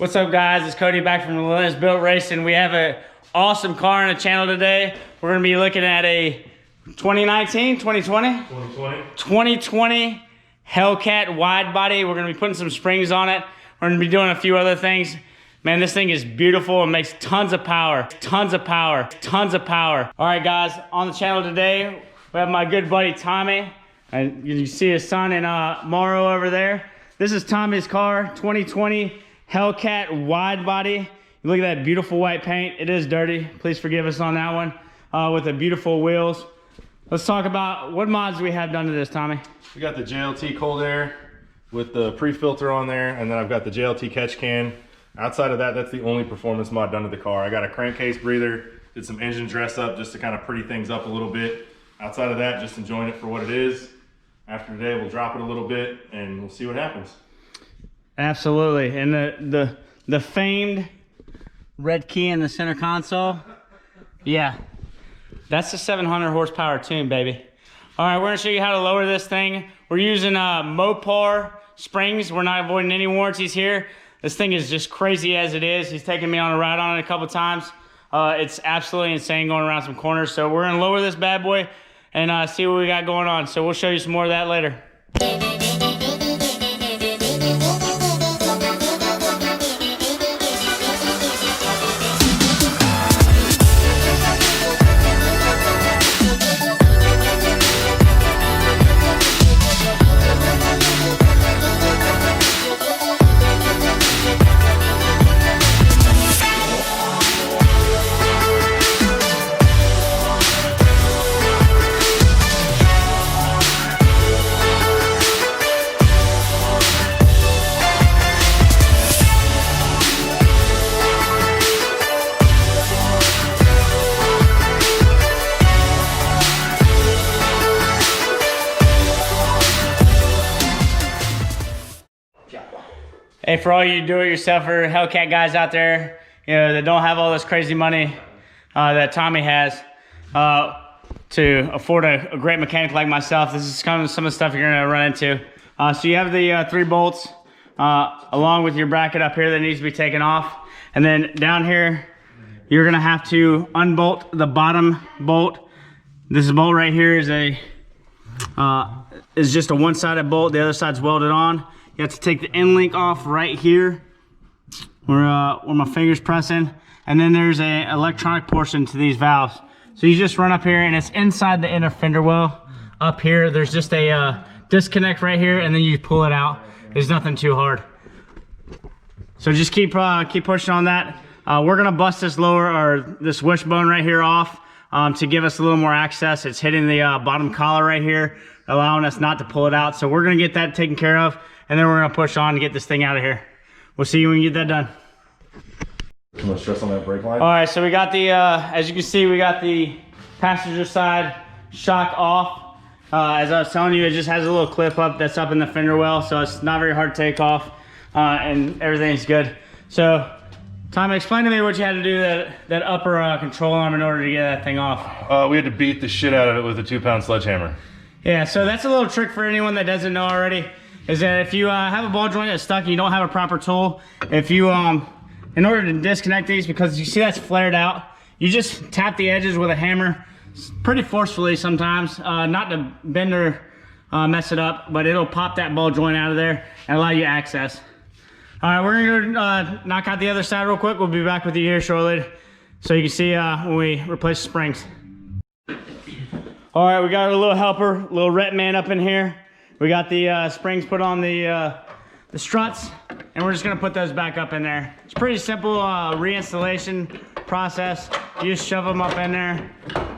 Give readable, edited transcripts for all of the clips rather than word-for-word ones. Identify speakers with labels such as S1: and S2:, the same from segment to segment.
S1: What's up, guys? It's Cody back from Relentless Built Racing. We have an awesome car on the channel today. We're going to be looking at a 2020 Hellcat wide body. We're going to be putting some springs on it. We're going to be doing a few other things. Man, this thing is beautiful. It makes tons of power. All right, guys, on the channel today, we have my good buddy Tommy. And you see his son and Morrow over there. This is Tommy's car, 2020 Hellcat wide body. You look at that beautiful white paint. It is dirty. Please forgive us on that one. With the beautiful wheels. Let's talk about what mods we have done to this, Tommy.
S2: We got the JLT cold air with the pre-filter on there, and then I've got the JLT catch can. Outside of that, that's the only performance mod done to the car. I got a crankcase breather, did some engine dress up just to kind of pretty things up a little bit. Outside of that, just enjoying it for what it is. After today, we'll drop it a little bit and we'll see what happens.
S1: Absolutely, and the famed red key in the center console, yeah, that's the 700 horsepower tune, baby. All right, we're gonna show you how to lower this thing. We're using Mopar springs. We're not avoiding any warranties here. This thing is just crazy as it is. He's taken me on a ride on it a couple times. It's absolutely insane going around some corners. So we're gonna lower this bad boy and see what we got going on. So we'll show you some more of that later. Hey, for all you do-it-yourselfer Hellcat guys out there, you know, that don't have all this crazy money that Tommy has to afford a great mechanic like myself, this is kind of some of the stuff you're gonna run into. So you have the 3 bolts along with your bracket up here that needs to be taken off. And then down here, you're gonna have to unbolt the bottom bolt. This bolt right here is just a one-sided bolt. The other side's welded on. You have to take the end link off right here where my finger's pressing. And then there's a electronic portion to these valves. So you just run up here and it's inside the inner fender well. Up here, there's just a disconnect right here and then you pull it out. There's nothing too hard. So just keep pushing on that. We're gonna bust this this wishbone right here off to give us a little more access. It's hitting the bottom collar right here, allowing us not to pull it out. So we're gonna get that taken care of. And then we're gonna push on to get this thing out of here. We'll see you when we get that done.
S2: I'm gonna stress on that brake line.
S1: All right, so we got the, as you can see, we got the passenger side shock off. As I was telling you, it just has a little clip up that's up in the fender well, so it's not very hard to take off, and everything's good. So, Tommy, explain to me what you had to do that upper control arm in order to get that thing off.
S2: We had to beat the shit out of it with a 2-pound sledgehammer.
S1: Yeah, so that's a little trick for anyone that doesn't know already. Is that if you have a ball joint that's stuck and you don't have a proper tool, if you, in order to disconnect these, because you see that's flared out, you just tap the edges with a hammer, pretty forcefully sometimes, not to bend or mess it up, but it'll pop that ball joint out of there and allow you access. All right, we're gonna knock out the other side real quick. We'll be back with you here shortly, so you can see when we replace the springs. All right, we got a little helper, little rep man up in here. We got the springs put on the struts, and we're just gonna put those back up in there. It's pretty simple reinstallation process. You just shove them up in there.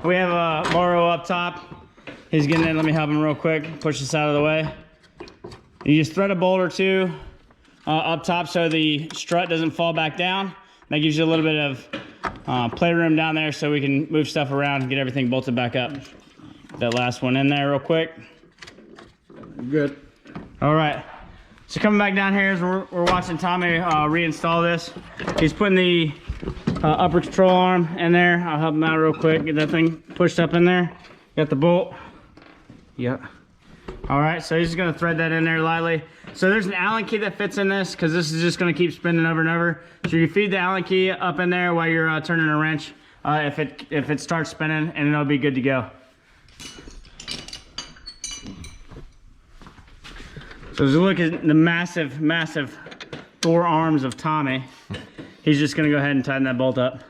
S1: We have Morrow up top. He's getting in, let me help him real quick. Push this out of the way. You just thread a bolt or two up top so the strut doesn't fall back down. That gives you a little bit of playroom down there so we can move stuff around and get everything bolted back up. That last one in there real quick. Good. All right. So coming back down here as we're watching Tommy reinstall this. He's putting the upper control arm in there. I'll help him out real quick. Get that thing pushed up in there. Got the bolt. Yep. All right, so he's just gonna thread that in there lightly. So there's an Allen key that fits in this because this is just going to keep spinning over and over. So you feed the Allen key up in there while you're turning a wrench if it starts spinning, and it'll be good to go. So as you look at the massive, massive four arms of Tommy, he's just going to go ahead and tighten that bolt up.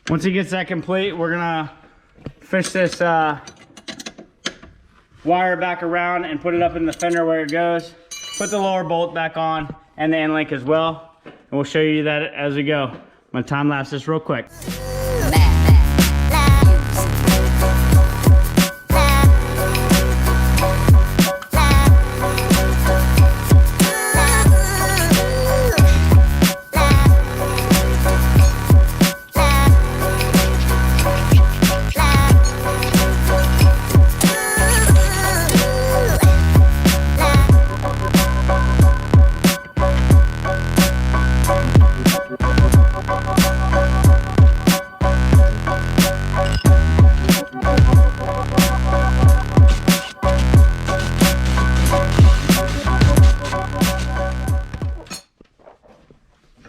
S1: Once he gets that complete, we're gonna fish this wire back around and put it up in the fender where it goes. Put the lower bolt back on and the end link as well. And we'll show you that as we go. I'm gonna time lapse this real quick.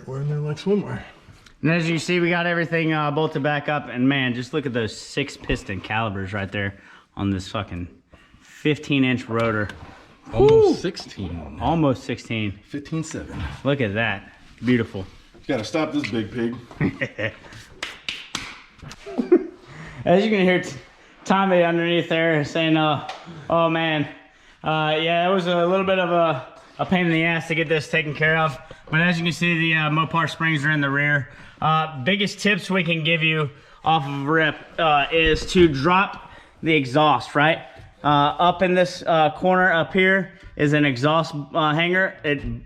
S2: We're in there like swimwear.
S1: And as you see, we got everything bolted back up, and man, just look at those 6 piston calibers right there on this fucking 15-inch rotor.
S2: Almost
S1: Woo!
S2: 16.
S1: Almost 16.
S2: 15.7.
S1: Look at that. Beautiful.
S2: Gotta stop this big pig.
S1: As you can hear Tommy underneath there saying, oh man, yeah, it was a little bit of a pain in the ass to get this taken care of. But as you can see, the Mopar springs are in the rear. Biggest tips we can give you off of rip is to drop the exhaust, right? Up in this corner up here is an exhaust hanger.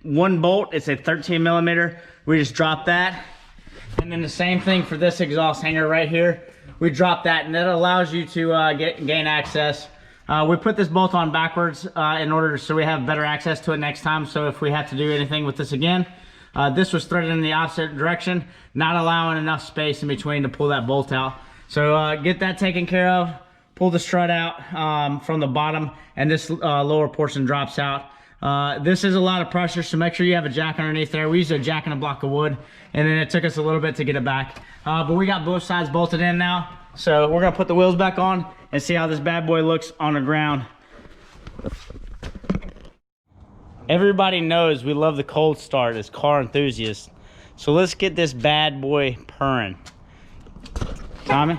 S1: One bolt, it's a 13 millimeter. We just drop that. And then the same thing for this exhaust hanger right here. We drop that, and that allows you to gain access. We put this bolt on backwards in order so we have better access to it next time. So if we have to do anything with this again, this was threaded in the opposite direction, not allowing enough space in between to pull that bolt out. So get that taken care of. Pull the strut out from the bottom, and this lower portion drops out. This is a lot of pressure, so make sure you have a jack underneath there. We used a jack and a block of wood, and then it took us a little bit to get it back. But we got both sides bolted in now. So we're gonna put the wheels back on and see how this bad boy looks on the ground. Everybody knows we love the cold start as car enthusiasts. So let's get this bad boy purring. Tommy?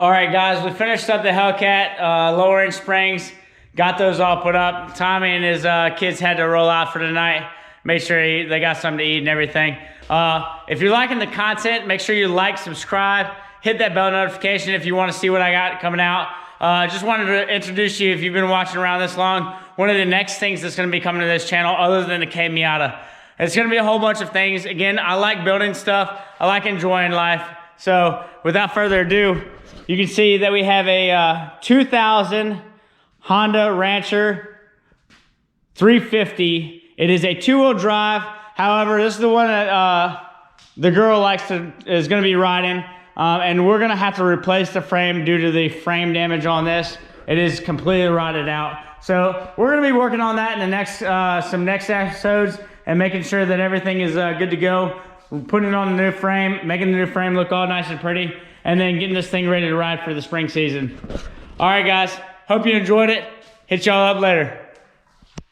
S1: All right, guys, we finished up the Hellcat lower end springs, got those all put up. Tommy and his kids had to roll out for the night, make sure they got something to eat and everything. If you're liking the content, make sure you like, subscribe, hit that bell notification if you want to see what I got coming out. Just wanted to introduce you, if you've been watching around this long, one of the next things that's going to be coming to this channel other than the K Miata. It's going to be a whole bunch of things. Again, I like building stuff. I like enjoying life. So without further ado, you can see that we have a 2000 Honda Rancher 350. It is a 2-wheel drive. However, this is the one that the girl is going to be riding. And we're going to have to replace the frame due to the frame damage on this. It is completely rotted out. So we're going to be working on that in the next some next episodes and making sure that everything is good to go. We're putting it on the new frame, making the new frame look all nice and pretty, and then getting this thing ready to ride for the spring season. All right, guys. Hope you enjoyed it. Hit y'all up later.